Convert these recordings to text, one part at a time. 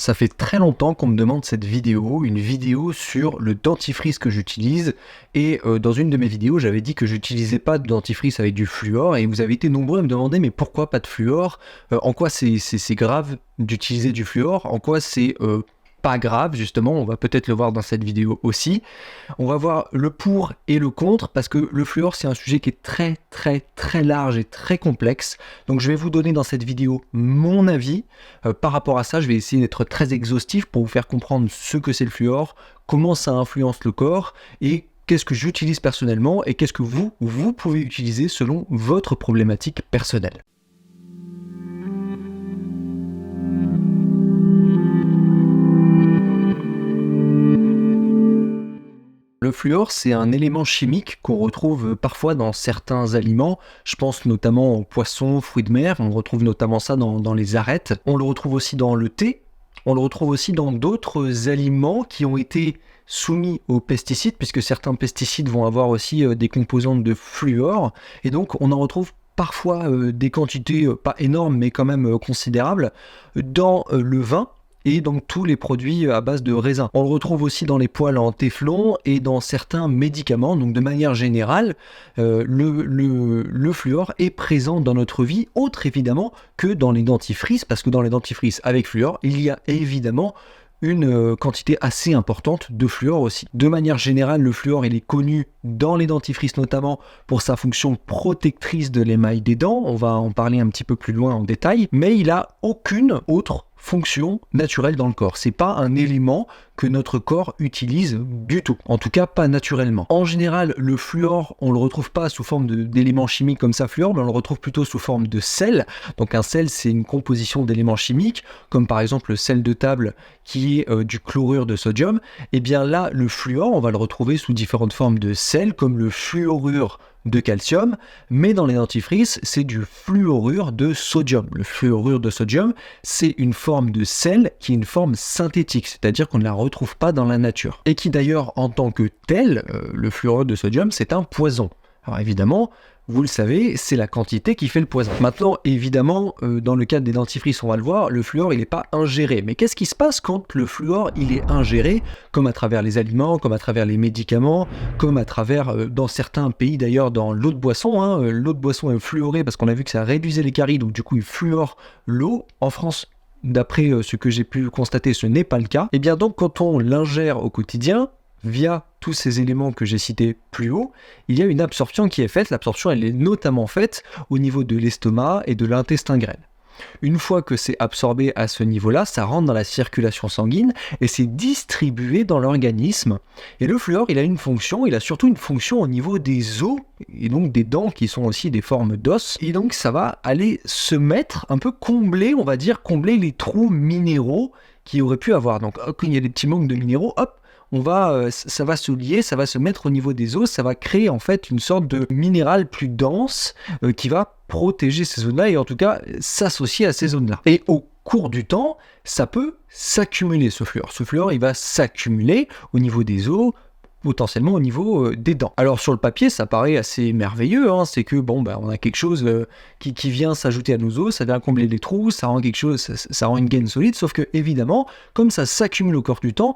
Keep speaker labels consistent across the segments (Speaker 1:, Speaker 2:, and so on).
Speaker 1: Ça fait très longtemps qu'on me demande cette vidéo, une vidéo sur le dentifrice que j'utilise. Et dans une de mes vidéos, j'avais dit que j'utilisais pas de dentifrice avec du fluor. Et vous avez été nombreux à me demander, mais pourquoi pas de fluor? En quoi c'est grave d'utiliser du fluor? En quoi c'est pas grave, justement? On va peut-être le voir dans cette vidéo aussi. On va voir le pour et le contre, parce que le fluor, c'est un sujet qui est très large et très complexe. Donc je vais vous donner dans cette vidéo mon avis. Par rapport à ça, je vais essayer d'être très exhaustif pour vous faire comprendre ce que c'est le fluor, comment ça influence le corps, et qu'est-ce que j'utilise personnellement, et qu'est-ce que vous pouvez utiliser selon votre problématique personnelle. Le fluor, c'est un élément chimique qu'on retrouve parfois dans certains aliments. Je pense notamment aux poissons, fruits de mer. On retrouve notamment ça dans les arêtes. On le retrouve aussi dans le thé. On le retrouve aussi dans d'autres aliments qui ont été soumis aux pesticides, puisque certains pesticides vont avoir aussi des composantes de fluor. Et donc, on en retrouve parfois des quantités pas énormes, mais quand même considérables, dans le vin et donc tous les produits à base de raisin. On le retrouve aussi dans les poêles en téflon et dans certains médicaments. Donc de manière générale, le fluor est présent dans notre vie, autre évidemment que dans les dentifrices, parce que dans les dentifrices avec fluor, il y a évidemment une quantité assez importante de fluor aussi. De manière générale, le fluor il est connu dans les dentifrices notamment pour sa fonction protectrice de l'émail des dents. On va en parler un petit peu plus loin en détail, mais il n'a aucune autre fonction naturelle dans le corps. C'est pas un élément que notre corps utilise du tout. En tout cas, pas naturellement. En général, le fluor, on le retrouve pas sous forme d'éléments chimiques comme ça, fluor, mais on le retrouve plutôt sous forme de sel. Donc un sel, c'est une composition d'éléments chimiques, comme par exemple le sel de table qui est du chlorure de sodium. Et bien là, le fluor, on va le retrouver sous différentes formes de sel, comme le fluorure de calcium, mais dans les dentifrices, c'est du fluorure de sodium. Le fluorure de sodium, c'est une forme de sel qui est une forme synthétique, c'est-à-dire qu'on ne la retrouve pas dans la nature. Et qui d'ailleurs, en tant que tel, le fluorure de sodium, c'est un poison. Alors évidemment, vous le savez, c'est la quantité qui fait le poison. Maintenant, évidemment, dans le cadre des dentifrices, on va le voir, le fluor, il n'est pas ingéré. Mais qu'est-ce qui se passe quand le fluor, il est ingéré, comme à travers les aliments, comme à travers les médicaments, comme à travers, dans certains pays d'ailleurs, dans l'eau de boisson, l'eau de boisson est fluorée parce qu'on a vu que ça réduisait les caries, donc du coup, il fluore l'eau. En France, d'après ce que j'ai pu constater, ce n'est pas le cas. Et bien donc, quand on l'ingère au quotidien, via tous ces éléments que j'ai cités plus haut, il y a une absorption qui est faite. L'absorption, elle est notamment faite au niveau de l'estomac et de l'intestin grêle. Une fois que c'est absorbé à ce niveau-là, ça rentre dans la circulation sanguine et c'est distribué dans l'organisme. Et le fluor, il a une fonction, il a surtout une fonction au niveau des os et donc des dents qui sont aussi des formes d'os. Et donc ça va aller se mettre, un peu combler, on va dire, combler les trous minéraux qu'il y aurait pu avoir. Donc quand il y a des petits manques de minéraux, hop, ça va se lier, ça va se mettre au niveau des os, ça va créer en fait une sorte de minéral plus dense qui va protéger ces zones-là et en tout cas s'associer à ces zones-là. Et au cours du temps, ça peut s'accumuler ce fluor. Ce fluor, il va s'accumuler au niveau des os, potentiellement au niveau des dents. Alors sur le papier, ça paraît assez merveilleux, c'est que on a quelque chose qui vient s'ajouter à nos os, ça vient combler les trous, ça rend quelque chose, ça rend une gaine solide, sauf que évidemment, comme ça s'accumule au cours du temps,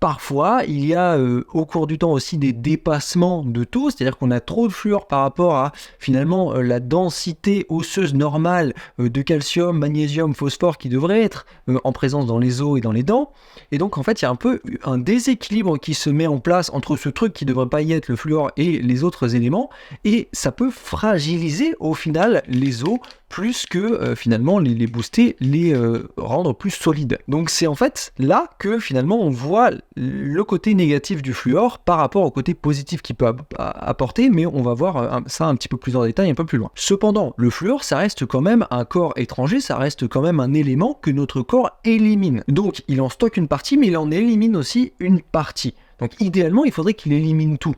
Speaker 1: parfois, il y a au cours du temps aussi des dépassements de taux, c'est-à-dire qu'on a trop de fluor par rapport à finalement la densité osseuse normale de calcium, magnésium, phosphore qui devrait être en présence dans les os et dans les dents. Et donc en fait, il y a un peu un déséquilibre qui se met en place entre ce truc qui ne devrait pas y être, le fluor, et les autres éléments, et ça peut fragiliser au final les os plus que finalement les booster, les rendre plus solides. Donc c'est en fait là que finalement on voit le côté négatif du fluor par rapport au côté positif qu'il peut apporter, mais on va voir ça un petit peu plus en détail un peu plus loin. Cependant, le fluor, ça reste quand même un corps étranger, ça reste quand même un élément que notre corps élimine. Donc il en stocke une partie, mais il en élimine aussi une partie. Donc idéalement, il faudrait qu'il élimine tout.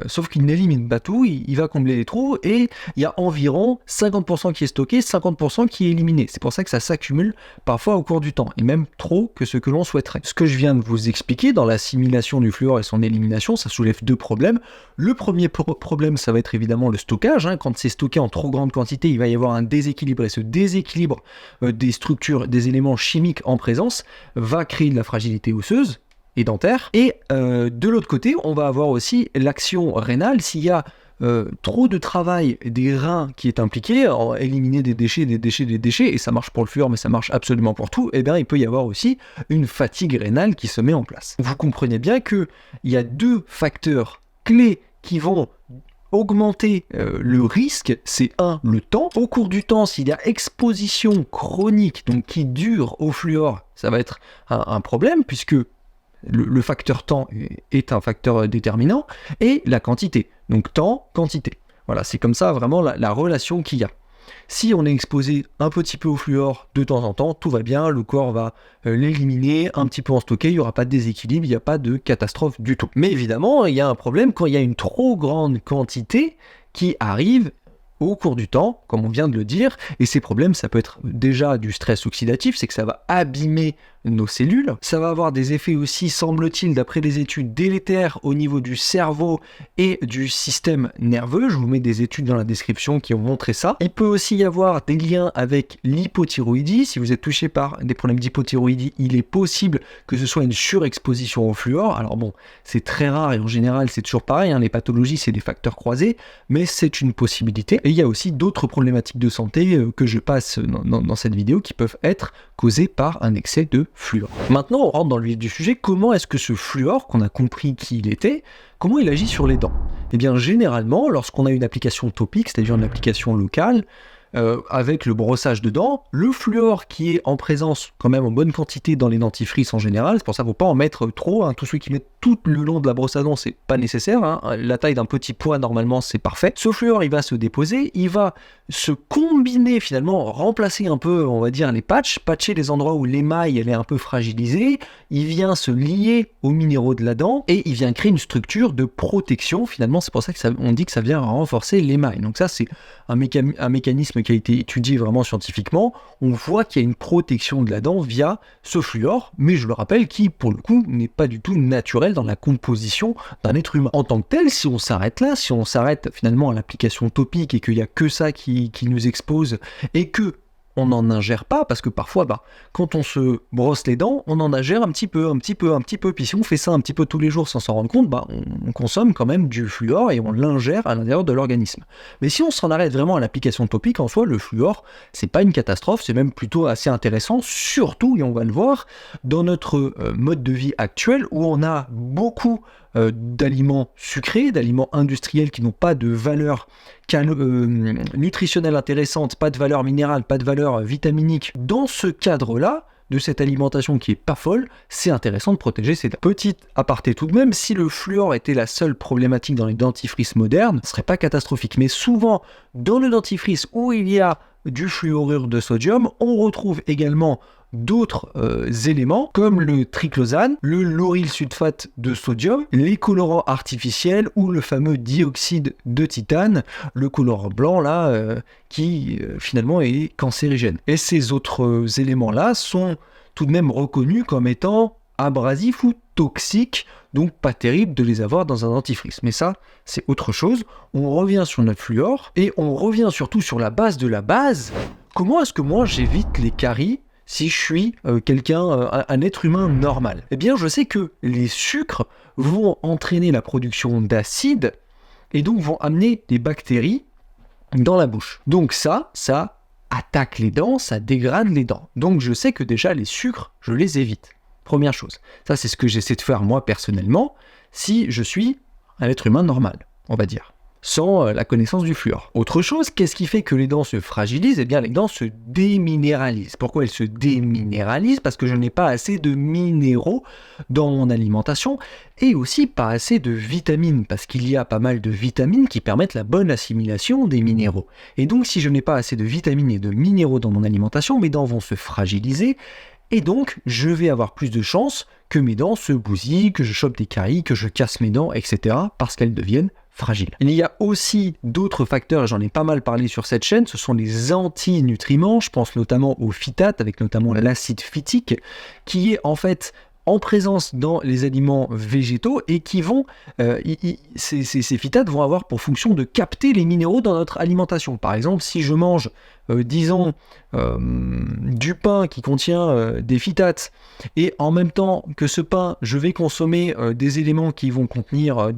Speaker 1: Sauf qu'il n'élimine pas tout, il va combler les trous, et il y a environ 50% qui est stocké, 50% qui est éliminé. C'est pour ça que ça s'accumule parfois au cours du temps, et même trop que ce que l'on souhaiterait. Ce que je viens de vous expliquer dans l'assimilation du fluor et son élimination, ça soulève deux problèmes. Le premier problème, ça va être évidemment le stockage. Quand c'est stocké en trop grande quantité, il va y avoir un déséquilibre, et ce déséquilibre des structures, des éléments chimiques en présence, va créer de la fragilité osseuse et dentaire. Et de l'autre côté, on va avoir aussi l'action rénale. S'il y a trop de travail des reins qui est impliqué, en éliminer des déchets, et ça marche pour le fluor, mais ça marche absolument pour tout, et bien il peut y avoir aussi une fatigue rénale qui se met en place. Vous comprenez bien qu'il y a deux facteurs clés qui vont augmenter le risque. C'est le temps. Au cours du temps, s'il y a exposition chronique, donc qui dure au fluor, ça va être un problème, puisque le facteur temps est un facteur déterminant, et la quantité. Donc temps, quantité. Voilà, c'est comme ça vraiment la relation qu'il y a. Si on est exposé un petit peu au fluor de temps en temps, tout va bien, le corps va l'éliminer, un petit peu en stocker, il n'y aura pas de déséquilibre, il n'y a pas de catastrophe du tout. Mais évidemment, il y a un problème quand il y a une trop grande quantité qui arrive au cours du temps, comme on vient de le dire, et ces problèmes, ça peut être déjà du stress oxydatif, c'est que ça va abîmer nos cellules, ça va avoir des effets aussi, semble-t-il, d'après des études délétères au niveau du cerveau et du système nerveux. Je vous mets des études dans la description qui ont montré ça. Il peut aussi y avoir des liens avec l'hypothyroïdie. Si vous êtes touché par des problèmes d'hypothyroïdie, il est possible que ce soit une surexposition au fluor. Alors bon, c'est très rare, et en général c'est toujours pareil, les pathologies c'est des facteurs croisés, mais c'est une possibilité. Et il y a aussi d'autres problématiques de santé que je passe dans cette vidéo qui peuvent être causées par un excès de fluor. Maintenant, on rentre dans le vif du sujet. Comment est-ce que ce fluor, qu'on a compris qui il était, comment il agit sur les dents? Eh bien, généralement, lorsqu'on a une application topique, c'est-à-dire une application locale, avec le brossage de dents, le fluor qui est en présence quand même en bonne quantité dans les dentifrices en général, c'est pour ça qu'il ne faut pas en mettre trop, tous ceux qui mettent tout le long de la brosse à dents, c'est pas nécessaire, la taille d'un petit pois normalement c'est parfait. Ce fluor il va se déposer, il va se combiner finalement, remplacer un peu on va dire les patcher les endroits où l'émail elle est un peu fragilisée, il vient se lier aux minéraux de la dent et il vient créer une structure de protection finalement, c'est pour ça qu'on dit que ça vient renforcer l'émail. Donc ça c'est un mécanisme qui a été étudié vraiment scientifiquement, on voit qu'il y a une protection de la dent via ce fluor, mais je le rappelle, qui pour le coup n'est pas du tout naturel dans la composition d'un être humain. En tant que tel, si on s'arrête là, si on s'arrête finalement à l'application topique et qu'il n'y a que ça qui nous expose et que on n'en ingère pas, parce que parfois, quand on se brosse les dents, on en ingère un petit peu, puis si on fait ça un petit peu tous les jours sans s'en rendre compte, on consomme quand même du fluor et on l'ingère à l'intérieur de l'organisme. Mais si on s'en arrête vraiment à l'application topique, en soi, le fluor, c'est pas une catastrophe, c'est même plutôt assez intéressant, surtout, et on va le voir, dans notre mode de vie actuel, où on a beaucoup d'aliments sucrés, d'aliments industriels qui n'ont pas de valeur nutritionnelle intéressante, pas de valeur minérale, pas de valeur vitaminique. Dans ce cadre-là, de cette alimentation qui est pas folle, c'est intéressant de protéger ces dents. Petite aparté tout de même, si le fluor était la seule problématique dans les dentifrices modernes, ce serait pas catastrophique. Mais souvent, dans le dentifrice où il y a du fluorure de sodium, on retrouve également d'autres éléments comme le triclosane, le lauryl sulfate de sodium, les colorants artificiels ou le fameux dioxyde de titane, le colorant blanc là qui finalement est cancérigène. Et ces autres éléments là sont tout de même reconnus comme étant abrasifs ou toxiques, donc pas terrible de les avoir dans un dentifrice. Mais ça, c'est autre chose. On revient sur notre fluor et on revient surtout sur la base de la base. Comment est-ce que moi j'évite les caries si je suis un être humain normal? Eh bien, je sais que les sucres vont entraîner la production d'acide et donc vont amener des bactéries dans la bouche. Donc ça attaque les dents, ça dégrade les dents. Donc je sais que déjà les sucres, je les évite. Première chose. Ça, c'est ce que j'essaie de faire moi personnellement si je suis un être humain normal, on va dire, sans la connaissance du fluor. Autre chose, qu'est-ce qui fait que les dents se fragilisent? Eh bien, les dents se déminéralisent. Pourquoi elles se déminéralisent? Parce que je n'ai pas assez de minéraux dans mon alimentation et aussi pas assez de vitamines, parce qu'il y a pas mal de vitamines qui permettent la bonne assimilation des minéraux. Et donc, si je n'ai pas assez de vitamines et de minéraux dans mon alimentation, mes dents vont se fragiliser et donc je vais avoir plus de chances que mes dents se bousillent, que je chope des caries, que je casse mes dents, etc. parce qu'elles deviennent fragiles. Il y a aussi d'autres facteurs, j'en ai pas mal parlé sur cette chaîne, ce sont les antinutriments, je pense notamment aux phytates, avec notamment l'acide phytique, qui est en fait en présence dans les aliments végétaux et qui vont, ces phytates vont avoir pour fonction de capter les minéraux dans notre alimentation. Par exemple, si je mange, disons, du pain qui contient des phytates et en même temps que ce pain, je vais consommer des aliments qui vont contenir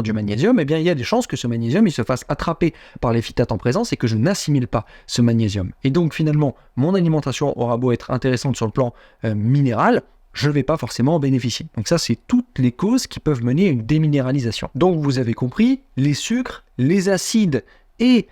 Speaker 1: du magnésium, eh bien il y a des chances que ce magnésium il se fasse attraper par les phytates en présence et que je n'assimile pas ce magnésium. Et donc finalement, mon alimentation aura beau être intéressante sur le plan minéral, je ne vais pas forcément en bénéficier. Donc ça, c'est toutes les causes qui peuvent mener à une déminéralisation. Donc vous avez compris, les sucres, les acides et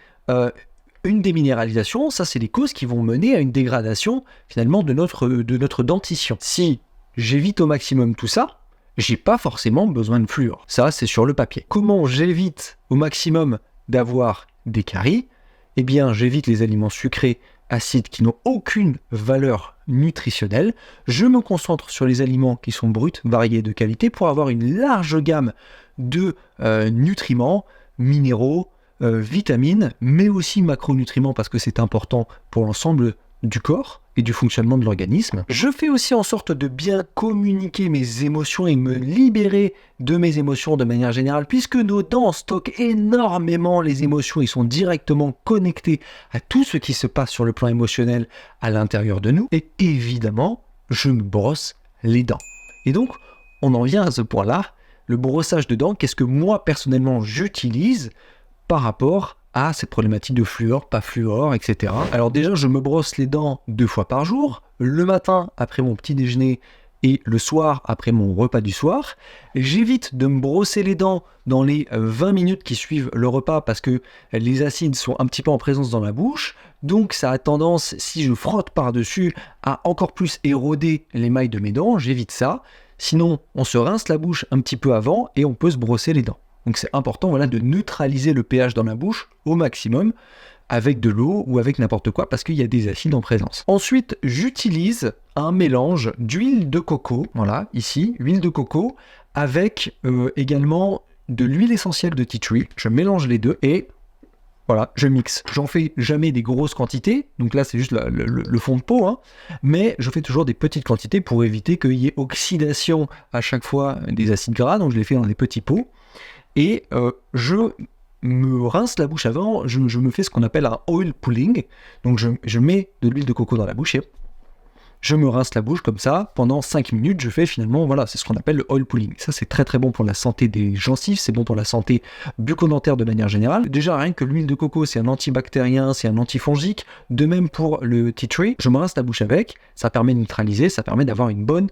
Speaker 1: une déminéralisation, ça c'est les causes qui vont mener à une dégradation finalement de notre dentition. Si j'évite au maximum tout ça, j'ai pas forcément besoin de fluor. Ça, c'est sur le papier. Comment j'évite au maximum d'avoir des caries ? Eh bien, j'évite les aliments sucrés, acides qui n'ont aucune valeur nutritionnelle. Je me concentre sur les aliments qui sont bruts, variés, de qualité pour avoir une large gamme de nutriments, minéraux, vitamines, mais aussi macronutriments parce que c'est important pour l'ensemble du corps et du fonctionnement de l'organisme. Je fais aussi en sorte de bien communiquer mes émotions et me libérer de mes émotions de manière générale, puisque nos dents stockent énormément les émotions, ils sont directement connectés à tout ce qui se passe sur le plan émotionnel à l'intérieur de nous. Et évidemment, je me brosse les dents. Et donc, on en vient à ce point-là, le brossage de dents, qu'est-ce que moi, personnellement, j'utilise par rapport à cette problématique de fluor, pas fluor, etc. Alors déjà, je me brosse les dents 2 fois par jour, le matin après mon petit déjeuner et le soir après mon repas du soir. J'évite de me brosser les dents dans les 20 minutes qui suivent le repas parce que les acides sont un petit peu en présence dans la bouche, donc ça a tendance, si je frotte par-dessus, à encore plus éroder l'émail de mes dents, j'évite ça. Sinon, on se rince la bouche un petit peu avant et on peut se brosser les dents. Donc c'est important de neutraliser le pH dans la bouche au maximum avec de l'eau ou avec n'importe quoi parce qu'il y a des acides en présence. Ensuite, j'utilise un mélange d'huile de coco, voilà, ici, huile de coco, avec également de l'huile essentielle de tea tree. Je mélange les deux et voilà, je mixe. J'en fais jamais des grosses quantités, donc là c'est juste le fond de peau, hein, mais je fais toujours des petites quantités pour éviter qu'il y ait oxydation à chaque fois des acides gras, donc je les fais dans des petits pots. Et je me rince la bouche avant, je me fais ce qu'on appelle un oil pulling. Donc je mets de l'huile de coco dans la bouche et je me rince la bouche comme ça. Pendant 5 minutes, je fais finalement, voilà, c'est ce qu'on appelle le oil pulling. Ça, c'est très très bon pour la santé des gencives, c'est bon pour la santé bucco-dentaire de manière générale. Déjà, rien que l'huile de coco, c'est un antibactérien, c'est un antifongique. De même pour le tea tree, je me rince la bouche avec, ça permet de neutraliser, ça permet d'avoir une bonne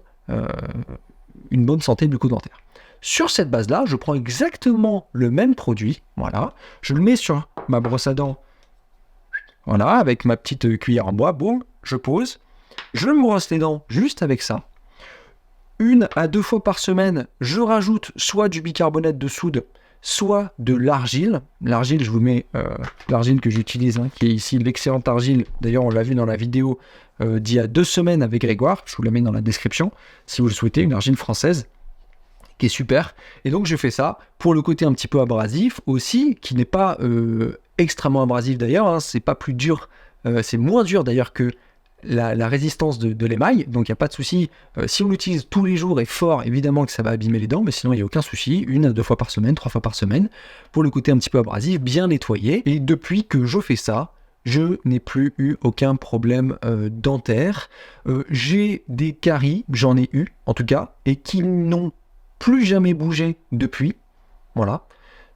Speaker 1: santé bucco-dentaire. Sur cette base-là, je prends exactement le même produit, voilà, je le mets sur ma brosse à dents, voilà, avec ma petite cuillère en bois, boum, je pose, je me brosse les dents juste avec ça. 1 à 2 fois par semaine, je rajoute soit du bicarbonate de soude, soit de l'argile. L'argile, je vous mets l'argile que j'utilise, hein, qui est ici l'excellente argile. D'ailleurs, on l'a vu dans la vidéo d'il y a 2 semaines avec Grégoire. Je vous la mets dans la description, si vous le souhaitez, une argile française qui est super. Et donc, je fais ça pour le côté un petit peu abrasif aussi, qui n'est pas extrêmement abrasif d'ailleurs. Hein, c'est pas plus dur, c'est moins dur d'ailleurs que la résistance de l'émail, donc il n'y a pas de souci. Si on l'utilise tous les jours et fort, évidemment que ça va abîmer les dents, mais sinon il n'y a aucun souci. 1 à 2 fois par semaine, 3 fois par semaine, pour le côté un petit peu abrasif, bien nettoyé. Et depuis que je fais ça, je n'ai plus eu aucun problème dentaire. J'ai des caries, j'en ai eu en tout cas, et qui n'ont plus jamais bougé depuis. Voilà.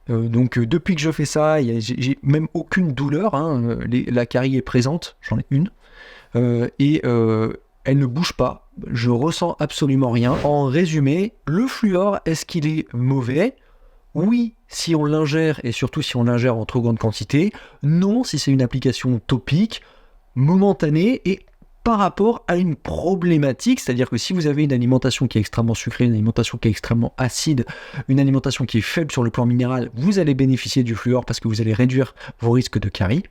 Speaker 1: Donc depuis que je fais ça, j'ai même aucune douleur. Hein. La carie est présente, j'en ai une. Et elle ne bouge pas, je ressens absolument rien. En résumé, le fluor, est-ce qu'il est mauvais ? Oui, si on l'ingère, et surtout si on l'ingère en trop grande quantité. Non, si c'est une application topique, momentanée, et par rapport à une problématique, c'est-à-dire que si vous avez une alimentation qui est extrêmement sucrée, une alimentation qui est extrêmement acide, une alimentation qui est faible sur le plan minéral, vous allez bénéficier du fluor parce que vous allez réduire vos risques de caries.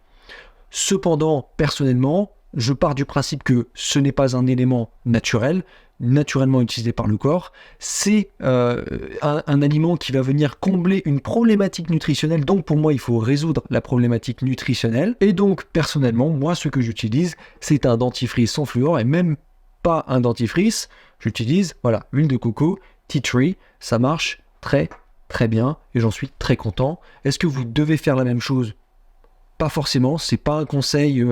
Speaker 1: Cependant, personnellement, je pars du principe que ce n'est pas un élément naturel, naturellement utilisé par le corps, c'est un aliment qui va venir combler une problématique nutritionnelle, donc pour moi il faut résoudre la problématique nutritionnelle, et donc personnellement, moi ce que j'utilise, c'est un dentifrice sans fluor, et même pas un dentifrice, j'utilise, voilà, huile de coco, tea tree, ça marche très très bien, et j'en suis très content. Est-ce que vous devez faire la même chose ? Pas forcément, c'est pas un conseil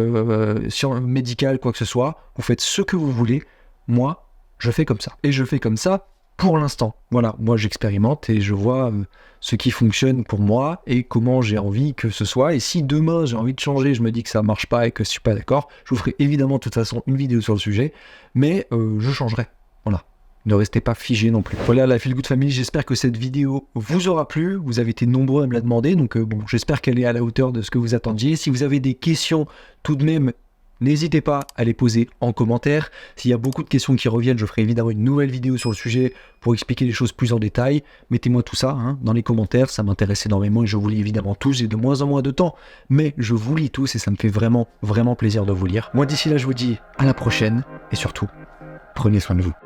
Speaker 1: médical, quoi que ce soit, vous faites ce que vous voulez, moi, je fais comme ça. Et je fais comme ça pour l'instant. Voilà, moi j'expérimente et je vois ce qui fonctionne pour moi et comment j'ai envie que ce soit. Et si demain j'ai envie de changer, je me dis que ça marche pas et que je suis pas d'accord, je vous ferai évidemment de toute façon une vidéo sur le sujet, mais je changerai. Voilà. Ne restez pas figé non plus. Voilà la Feel Good Family, j'espère que cette vidéo vous aura plu. Vous avez été nombreux à me la demander, donc bon, j'espère qu'elle est à la hauteur de ce que vous attendiez. Si vous avez des questions tout de même, n'hésitez pas à les poser en commentaire. S'il y a beaucoup de questions qui reviennent, je ferai évidemment une nouvelle vidéo sur le sujet pour expliquer les choses plus en détail. Mettez-moi tout ça dans les commentaires, ça m'intéresse énormément et je vous lis évidemment tous. J'ai de moins en moins de temps, mais je vous lis tous et ça me fait vraiment, vraiment plaisir de vous lire. Moi d'ici là, je vous dis à la prochaine et surtout, prenez soin de vous.